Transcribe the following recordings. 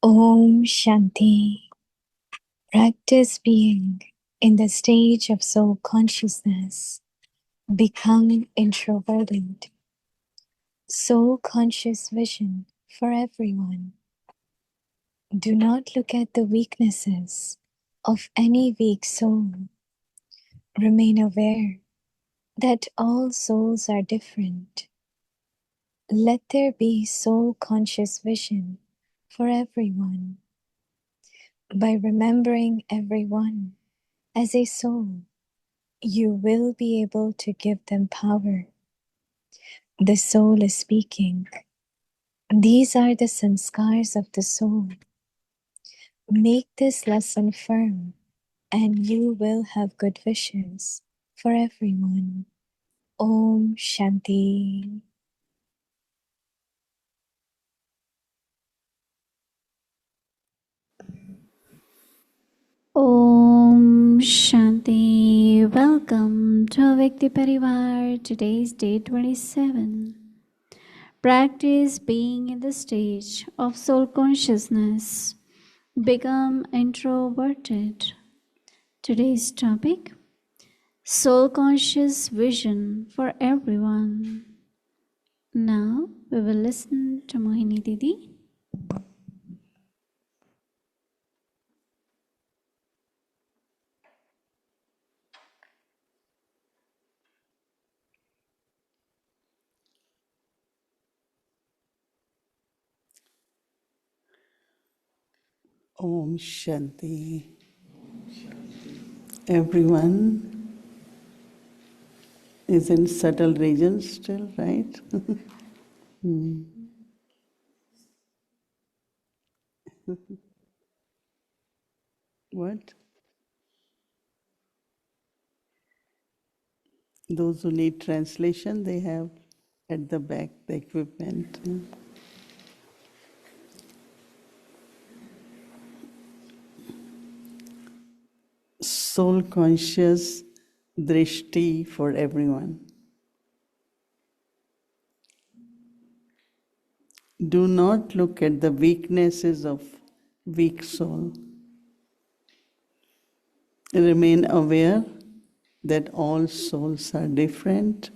Om Shanti. Practice being in the stage of soul consciousness. Become introverted. Soul conscious vision for everyone. Do not look at the weaknesses of any weak soul. Remain aware that all souls are different. Let there be soul conscious vision for everyone. By remembering everyone as a soul, you will be able to give them power. The soul is speaking. These are the sanskars of the soul. Make this lesson firm, and you will have good wishes for everyone. Om Shanti. Om Shanti. Welcome to Vyakti Parivar. Today's day 27. Practice being in the stage of soul consciousness. Become introverted. Today's topic: soul conscious vision for everyone. Now we will listen to Mohini Didi. Om Shanti. Everyone is in subtle regions still, right? What? Those who need translation, they have at the back the equipment. Soul conscious drishti for everyone. Do not look at the weaknesses of weak soul. Remain aware that all souls are different.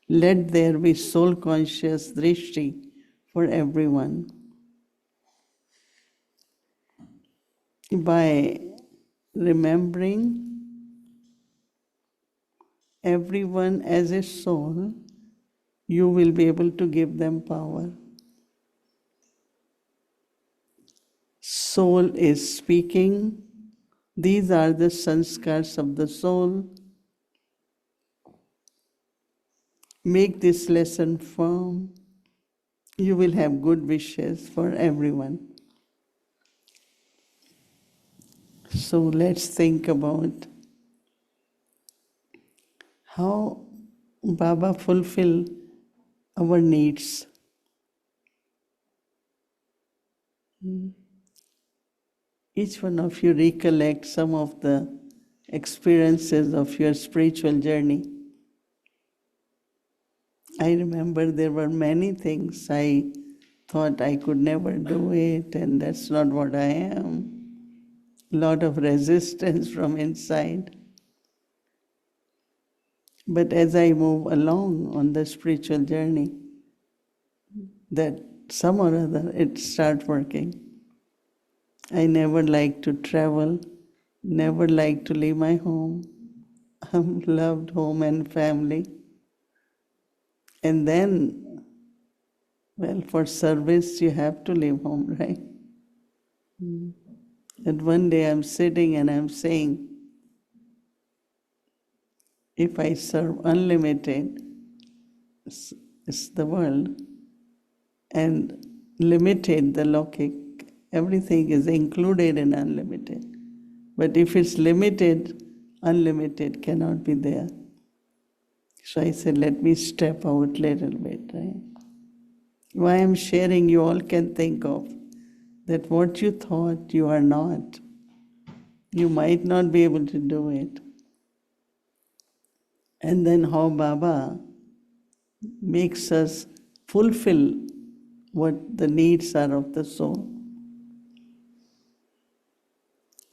Let there be soul conscious drishti for everyone. By remembering everyone as a soul, you will be able to give them power. Soul is speaking. These are the sanskars of the soul. Make this lesson firm. You will have good wishes for everyone. So let's think about how Baba fulfill our needs. Each one of you recollect some of the experiences of your spiritual journey. I remember there were many things I thought I could never do it, and that's not what I am. A lot of resistance from inside. But as I move along on the spiritual journey, that some or other it starts working. I never liked to travel, never liked to leave my home. I loved home and family. And then, well, for service you have to leave home, right? And one day I'm sitting and I'm saying, if I serve unlimited, it's the world, and limited, the Lokik, everything is included in unlimited. But if it's limited, unlimited cannot be there. So I said, let me step out a little bit, right? Why I'm sharing, you all can think of that what you thought you are not, you might not be able to do it. And then how Baba makes us fulfill what the needs are of the soul.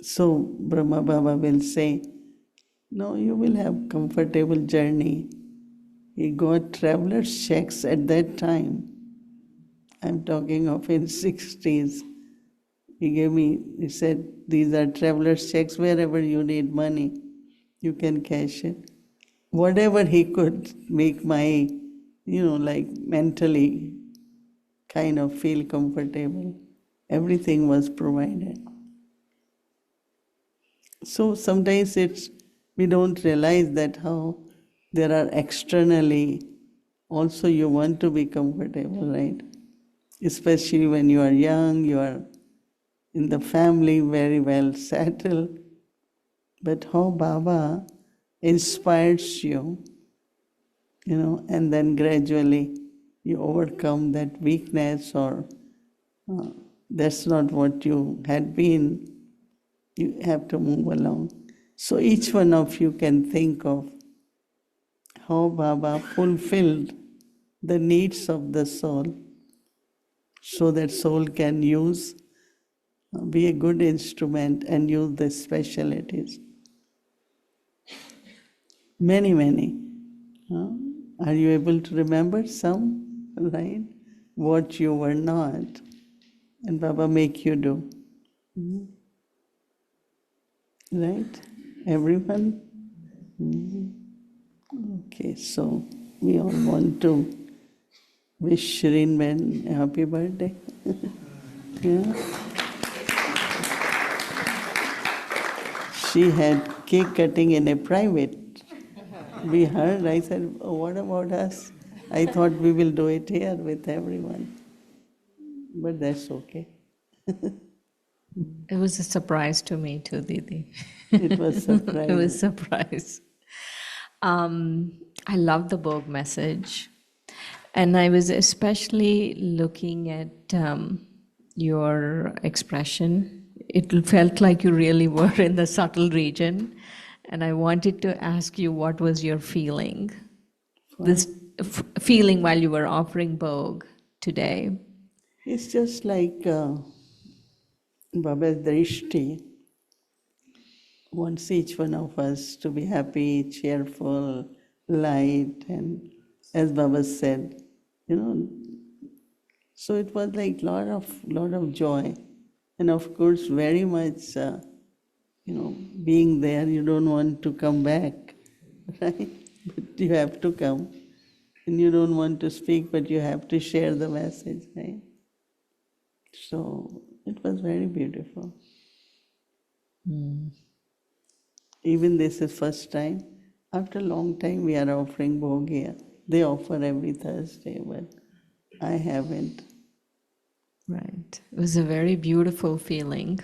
So Brahma Baba will say, no, you will have comfortable journey. He got traveler's checks at that time. I'm talking of in 60s. He said, these are traveler's checks. Wherever you need money, you can cash it. Whatever he could make my, like mentally kind of feel comfortable. Everything was provided. So sometimes we don't realize that how there are externally also you want to be comfortable, right? Especially when you are young, you are in the family very well settled. But how Baba inspires you, and then gradually you overcome that weakness or that's not what you had been. You have to move along. So each one of you can think of how Baba fulfilled the needs of the soul so that soul can be a good instrument and use the specialities. Many, many. Are you able to remember some, right? What you were not, and Baba make you do. Right? Everyone? Okay, so we all want to wish Shireen Ben a happy birthday. Yeah. She had cake cutting in a private. We heard, I said, oh, what about us? I thought we will do it here with everyone. But that's okay. It was a surprise to me too, Didi. It was surprising. It was a surprise. I love the Bog message. And I was especially looking at your expression. It felt like you really were in the subtle region. And I wanted to ask you, what was your feeling? This feeling while you were offering Bog today. It's just like Baba's drishti wants each one of us to be happy, cheerful, light, and as Baba said, so it was like lot of joy, and of course very much, being there. You don't want to come back, right? But you have to come, and you don't want to speak, but you have to share the message, right? So it was very beautiful. Even this is first time. After a long time we are offering Bhog here. They offer every Thursday, but I haven't. Right. It was a very beautiful feeling.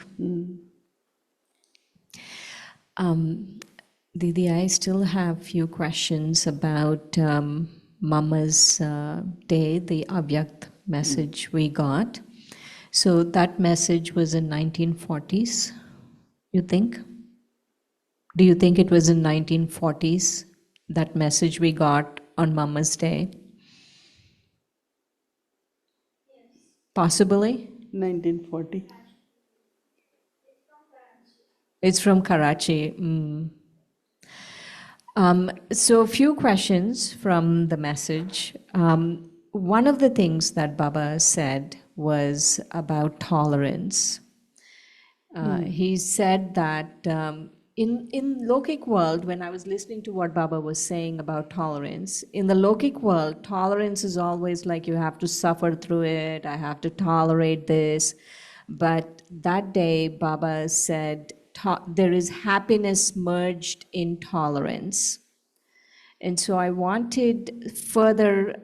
Didi, I still have few questions about Mama's day, the Avyakt message we got. So that message was in 1940s, you think? Do you think it was in 1940s, that message we got on Mama's day? Possibly? 1940. It's from Karachi. So a few questions from the message. One of the things that Baba said was about tolerance. He said that in Lokik world, when I was listening to what Baba was saying about tolerance, in the Lokik world, tolerance is always like you have to suffer through it, I have to tolerate this. But that day, Baba said, there is happiness merged in tolerance. And so I wanted further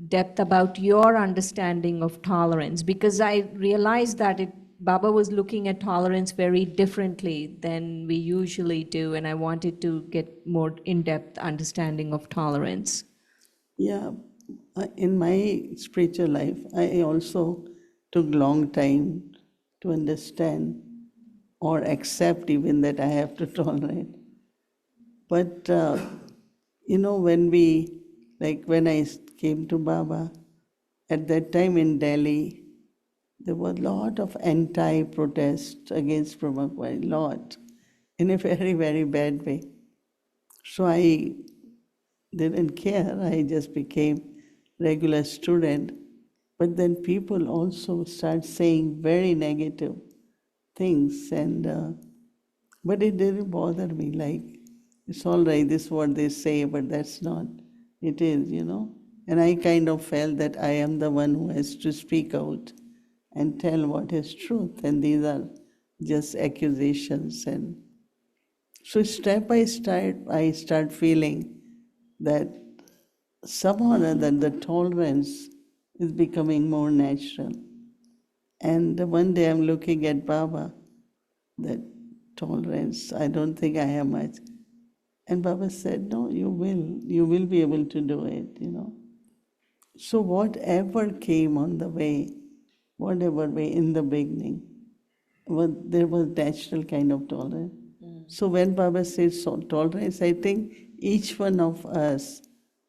depth about your understanding of tolerance, because I realized that Baba was looking at tolerance very differently than we usually do, and I wanted to get more in-depth understanding of tolerance. Yeah, in my spiritual life, I also took long time to understand or accept even that I have to tolerate. But, when I came to Baba, at that time in Delhi, there was a lot of anti-protest against Brahma Baba, a lot, in a very, very bad way. So I didn't care. I just became regular student. But then people also start saying very negative things, and but it didn't bother me. Like, it's all right, this is what they say, but that's not. It is, And I kind of felt that I am the one who has to speak out and tell what is truth, and these are just accusations. And so step by step, I start feeling that somehow or other the tolerance is becoming more natural. And one day I'm looking at Baba, that tolerance, I don't think I have much. And Baba said, no, you will be able to do it. So whatever came on the way, whatever way in the beginning, there was natural kind of tolerance. So when Baba says tolerance, I think each one of us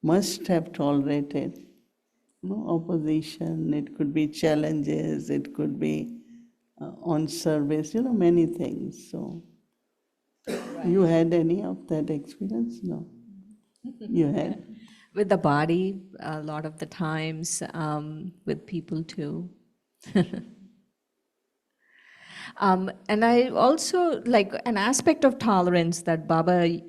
must have tolerated opposition, it could be challenges, it could be on service, many things. So, you had any of that experience? No. You had? With the body, a lot of the times, with people too. And I also, like, an aspect of tolerance that Baba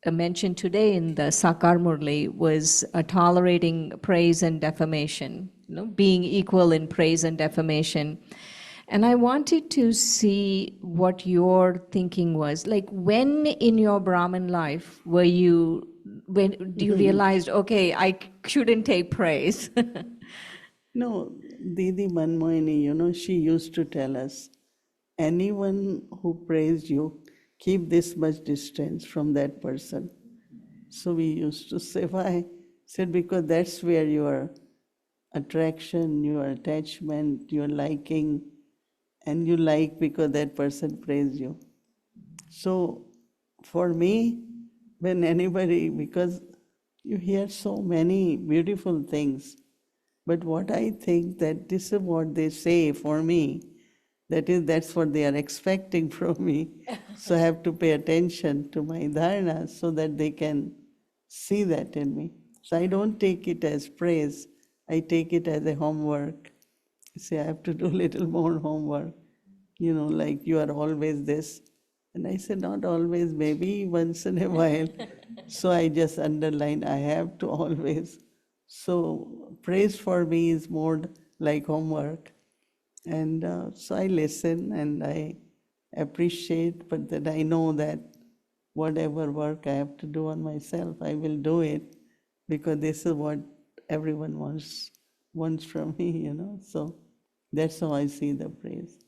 mentioned today in the Sakar Murli was tolerating praise and defamation, being equal in praise and defamation. And I wanted to see what your thinking was. Like, when in your Brahmin life when you realized, okay, I shouldn't take praise? No, Didi Mohini, she used to tell us, anyone who praised you, keep this much distance from that person. So we used to say, why? Said, because that's where your attraction, your attachment, your liking, and you like because that person praised you. So for me, when anybody, because you hear so many beautiful things, but what I think that this is what they say for me, that's what they are expecting from me. So I have to pay attention to my dharana so that they can see that in me. So I don't take it as praise, I take it as a homework. Say, I have to do a little more homework. Like you are always this. And I said, not always, maybe once in a while. So I just underline, I have to always. So praise for me is more like homework. And so I listen and I appreciate, but then I know that whatever work I have to do on myself, I will do it because this is what everyone wants from me, So that's how I see the praise.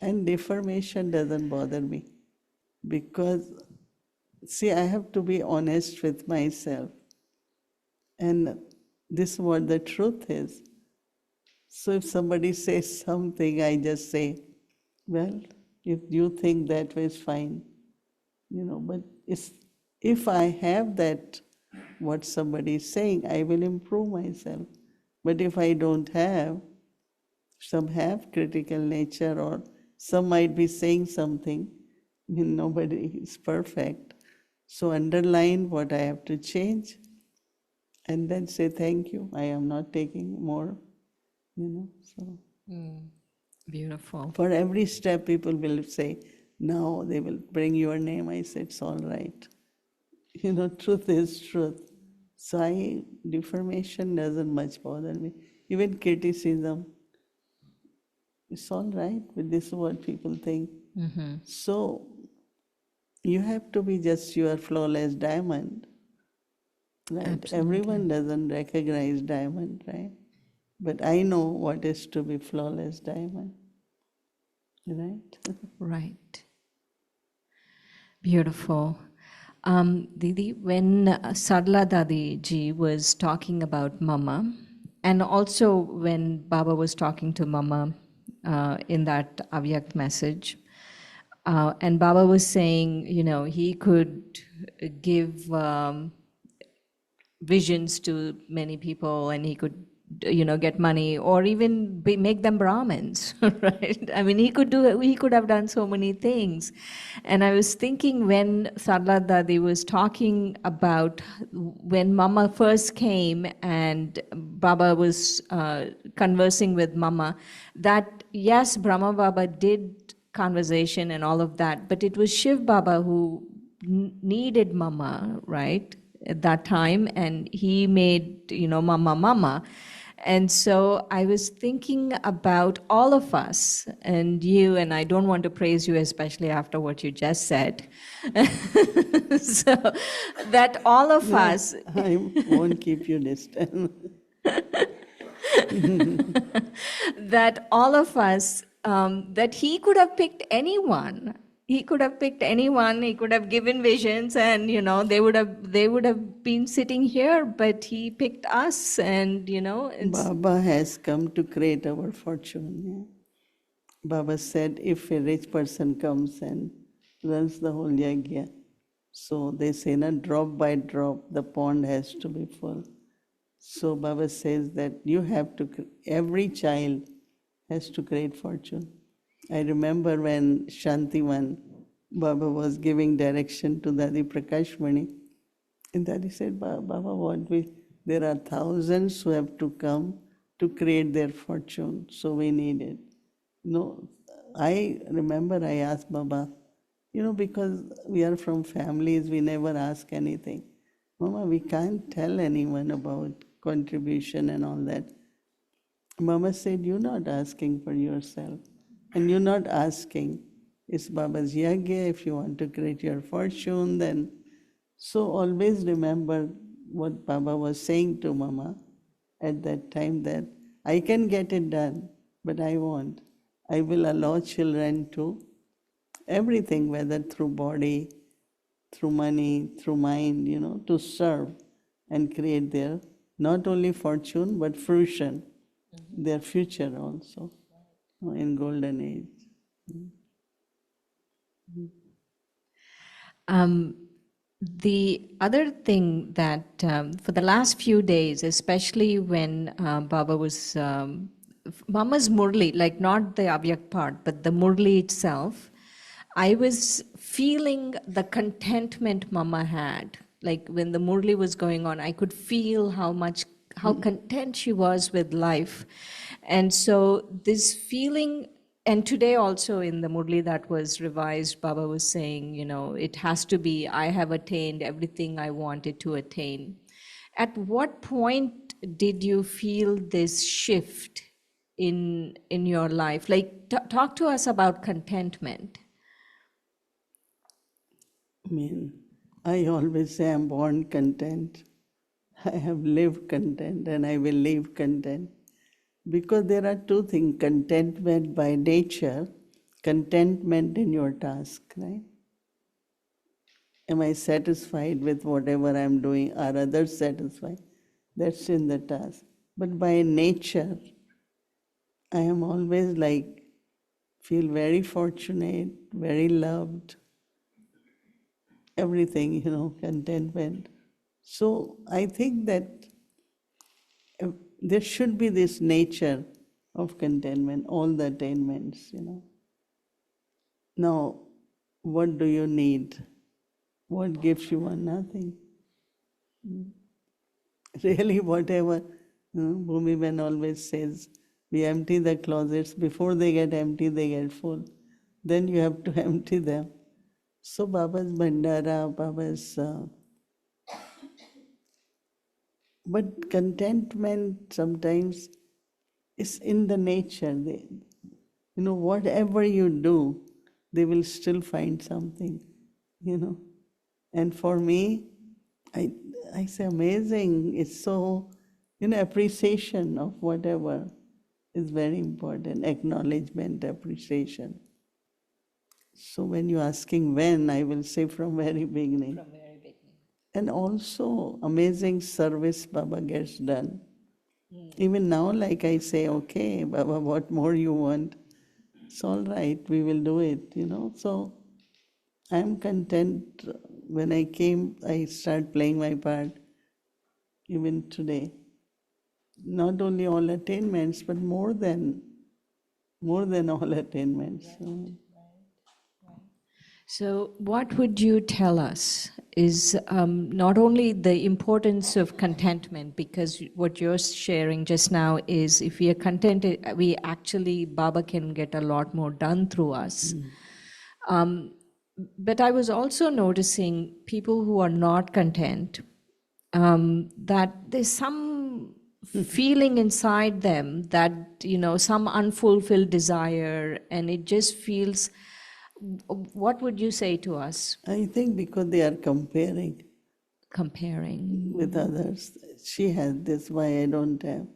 And deformation doesn't bother me because, see, I have to be honest with myself. And this is what the truth is. So if somebody says something, I just say, well, if you think that way is fine, but if I have that, what somebody is saying, I will improve myself. But if I don't have, some have critical nature or some might be saying something, nobody is perfect. So underline what I have to change and then say thank you. I am not taking more, so. Beautiful. For every step people will say, now they will bring your name. I said, it's all right. Truth is truth. So deformation doesn't much bother me. Even criticism, it's all right, but this is what people think. Mm-hmm. So you have to be just your flawless diamond, right? Absolutely. Everyone doesn't recognize diamond, right? But I know what is to be flawless diamond, right? Right. Beautiful. Didi, when Sarla Dadi ji was talking about Mama, and also when Baba was talking to Mama in that Avyakt message, and Baba was saying, he could give visions to many people and he could get money, or even make them Brahmins, right? I mean, he could have done so many things. And I was thinking, when Sarla Dadi was talking about when Mama first came and Baba was conversing with Mama, that yes, Brahma Baba did conversation and all of that, but it was Shiv Baba who needed Mama, right, at that time, and he made, Mama Mama. And so I was thinking about all of us and you, and I don't want to praise you, especially after what you just said. So that all of Yeah, us, I won't keep you distant. that all of us, that he could have picked anyone. He could have picked anyone. He could have given visions, and they would have been sitting here. But he picked us, and it's. Baba has come to create our fortune. Yeah. Baba said, if a rich person comes and runs the whole yagya, so they say, na, drop by drop, the pond has to be full. So Baba says that you have to, every child has to create fortune. I remember when Shantivan, Baba was giving direction to Dadi Prakashmani, and Dadi said, Baba, there are thousands who have to come to create their fortune, so we need it. No, I remember I asked Baba, because we are from families, we never ask anything. Mama, we can't tell anyone about contribution and all that. Mama said, you're not asking for yourself. And you're not asking. It's Baba's yagya. If you want to create your fortune, then. So always remember what Baba was saying to Mama at that time, that I can get it done, but I won't. I will allow children to everything, whether through body, through money, through mind, to serve and create their not only fortune but fruition, their future also in golden age. The other thing that for the last few days, especially when Baba was Mama's Murli, like not the Avyak part, but the Murli itself, I was feeling the contentment Mama had. Like when the Murli was going on, I could feel how content she was with life. And so this feeling, and today also in the Murli that was revised, Baba was saying, it has to be, I have attained everything I wanted to attain. At what point did you feel this shift in your life? Like, talk to us about contentment. I always say I'm born content. I have lived content and I will live content. Because there are two things, contentment by nature, contentment in your task, right? Am I satisfied with whatever I'm doing? Are others satisfied? That's in the task. But by nature, I am always feel very fortunate, very loved, everything, contentment. So I think that there should be this nature of contentment, all the attainments, Now, what do you need? What gives you one? Nothing. Really, whatever Bhumiben always says, we empty the closets. Before they get empty, they get full. Then you have to empty them. So Baba's Bhandara, Baba's... but contentment sometimes is in the nature. Whatever you do, they will still find something, And for me, I say amazing. It's so, appreciation of whatever is very important. Acknowledgement, appreciation. So when you're asking when, I will say from very beginning. From very beginning. And also amazing service Baba gets done. Even now, like I say, okay, Baba, what more you want? It's all right, we will do it, So I'm content. When I came, I started playing my part, even today. not only all attainments, but more than all attainments. So, what would you tell us is not only the importance of contentment, because what you're sharing just now is if we are contented, we actually, Baba can get a lot more done through us. But I was also noticing people who are not content, that there's some feeling inside them that, some unfulfilled desire, and it just feels. What would you say to us? I think because they are comparing with others. She has this, why I don't have?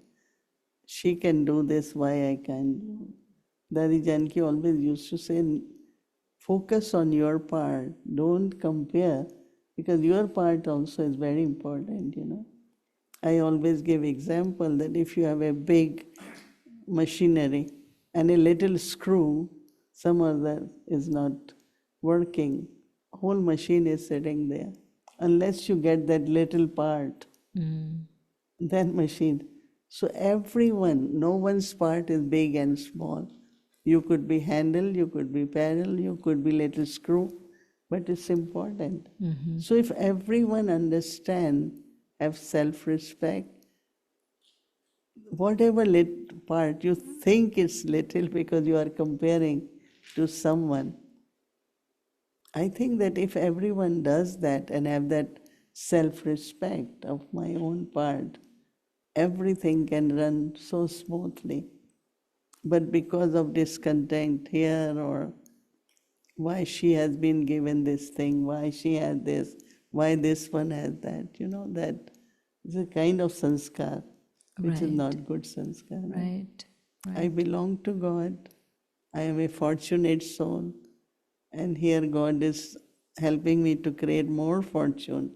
She can do this, why I can't do? Daddy Janki always used to say, focus on your part, don't compare, because your part also is very important, I always give example that if you have a big machinery and a little screw, some other is not working, whole machine is sitting there. Unless you get that little part, that machine. So everyone, no one's part is big and small. You could be handle, you could be pedal, you could be little screw, but it's important. So if everyone understand, have self-respect, whatever part you think is little because you are comparing to someone, I think that if everyone does that and have that self-respect of my own part, everything can run so smoothly. But because of discontent here, or why she has been given this thing, why she had this, why this one has that, that is a kind of sanskar, which is not good sanskar. Right. I belong to God. I am a fortunate soul. And here God is helping me to create more fortune.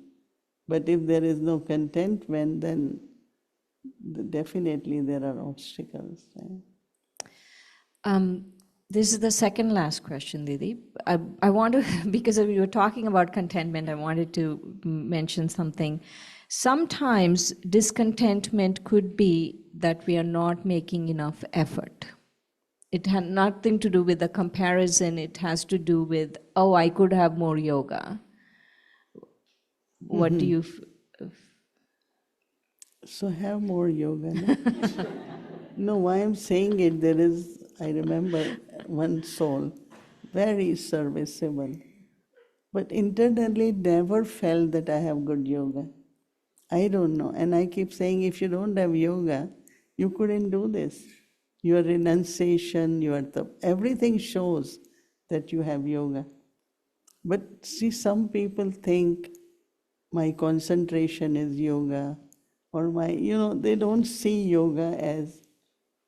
But if there is no contentment, then definitely there are obstacles. Right? This is the second last question, Didi. I want to, because we were talking about contentment, I wanted to mention something. Sometimes discontentment could be that we are not making enough effort. It had nothing to do with the comparison. It has to do with, oh, I could have more yoga. What do you... So have more yoga. No? No, why I'm saying it, there is, I remember one soul, very serviceable, but internally never felt that I have good yoga. I don't know. And I keep saying, if you don't have yoga, you couldn't do this. Your renunciation, everything shows that you have yoga. But see, some people think my concentration is yoga, or they don't see yoga as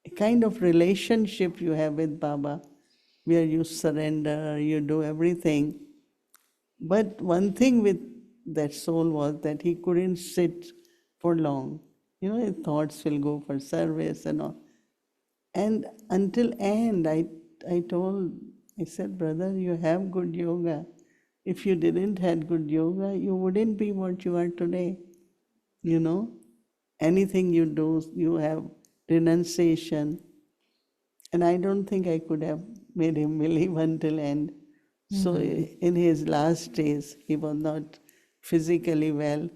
a kind of relationship you have with Baba, where you surrender, you do everything. But one thing with that soul was that he couldn't sit for long. His thoughts will go for service and all. And until end, I said, brother, you have good yoga. If you didn't have good yoga, you wouldn't be what you are today. Anything you do, you have renunciation. And I don't think I could have made him believe until end. So in his last days, he was not physically well.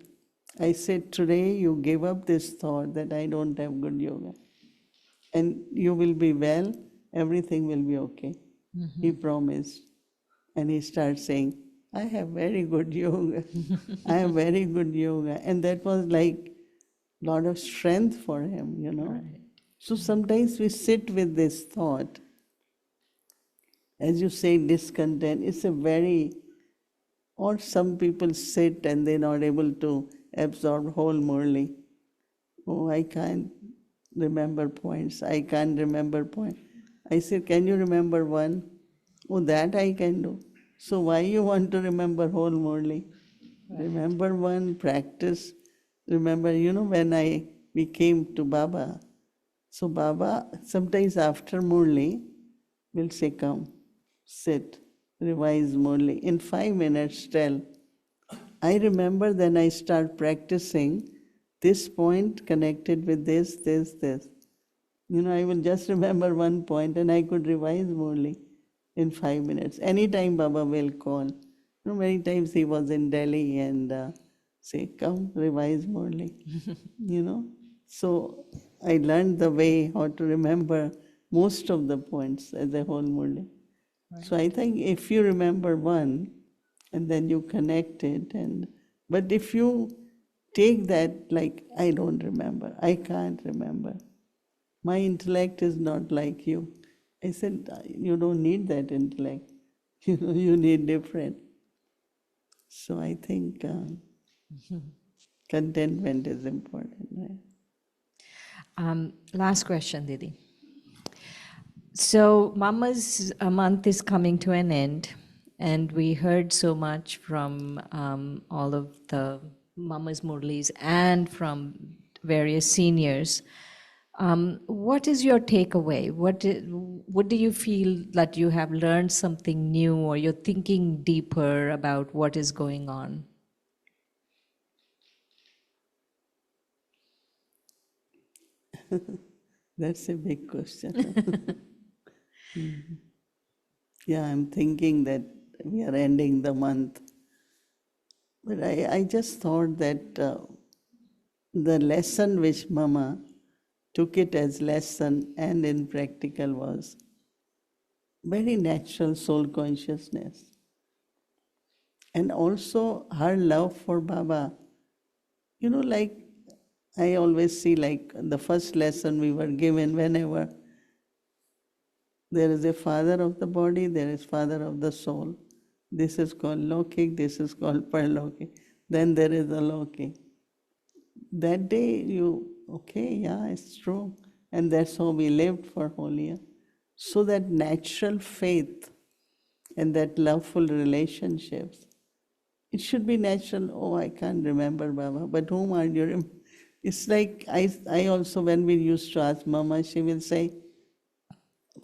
I said, today you give up this thought that I don't have good yoga. And you will be well, everything will be okay. He promised. And he starts saying, I have very good yoga. I have very good yoga. And that was like a lot of strength for him, Right. So sometimes we sit with this thought. As you say, discontent, it's a very, or some people sit and they're not able to absorb whole Murli. Oh, I can't remember points. I can't remember points. I said, can you remember one? Oh, that I can do. So why you want to remember whole Murli? Right. Remember one, practice. Remember, when we came to Baba. So Baba, sometimes after Murli, will say, come, sit, revise Murli. In 5 minutes, tell. I remember then I start practicing. this point connected with this, this. I will just remember one point and I could revise morely in 5 minutes. Anytime Baba will call. Many times he was in Delhi and say, come, revise morely. So I learned the way how to remember most of the points as a whole morning. Right. So I think if you remember one and then you connect it, but if you take that like, I don't remember, I can't remember, my intellect is not like you. I said, you don't need that intellect. You need different. So I think contentment is important. Right? Last question, Didi. So Mama's month is coming to an end, and we heard so much from all of the Mama's Murlis and from various seniors. What is your takeaway? What do you feel that you have learned something new, or you're thinking deeper about what is going on? That's a big question. Yeah, I'm thinking that we are ending the month. But I just thought that the lesson which Mama took it as lesson and in practical was very natural soul consciousness. And also her love for Baba. Like I always see, like the first lesson we were given, whenever there is a father of the body, there is father of the soul. This is called Lokik, this is called Parlokik. Then there is a Lokik. That day yeah, it's true. And that's how we lived for whole year. So that natural faith and that loveful relationships, it should be natural. Oh, I can't remember Baba, but whom are you? It's like I also, when we used to ask Mama, she will say,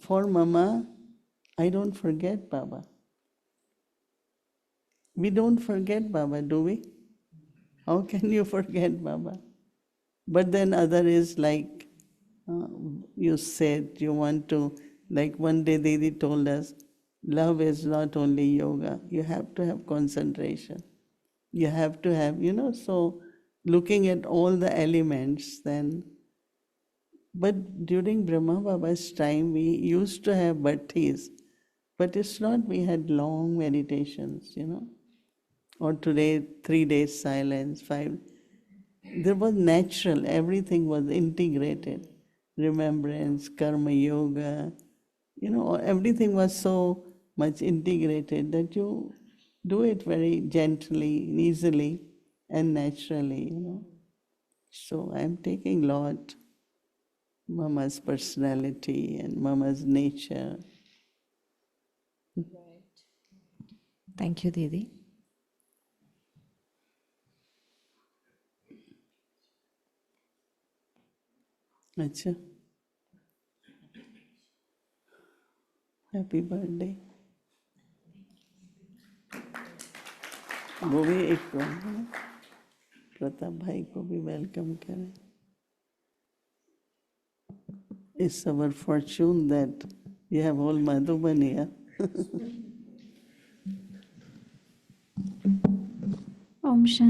for Mama, I don't forget Baba. We don't forget Baba, do we? How can you forget Baba? But then other is like, you said you want to, like one day Didi told us, love is not only yoga, you have to have concentration. You have to have, so looking at all the elements then. But during Brahma Baba's time, we used to have bhattis, but it's not, we had long meditations, or today 3 days silence, 5. There was natural, everything was integrated. Remembrance, karma yoga, everything was so much integrated that you do it very gently, easily, and naturally, So I'm taking lot Mama's personality and Mama's nature. Thank you, Didi. Acha. Happy birthday. वो भी एक प्रताप भाई को भी welcome करें. It's our fortune that you have all Madhuban here.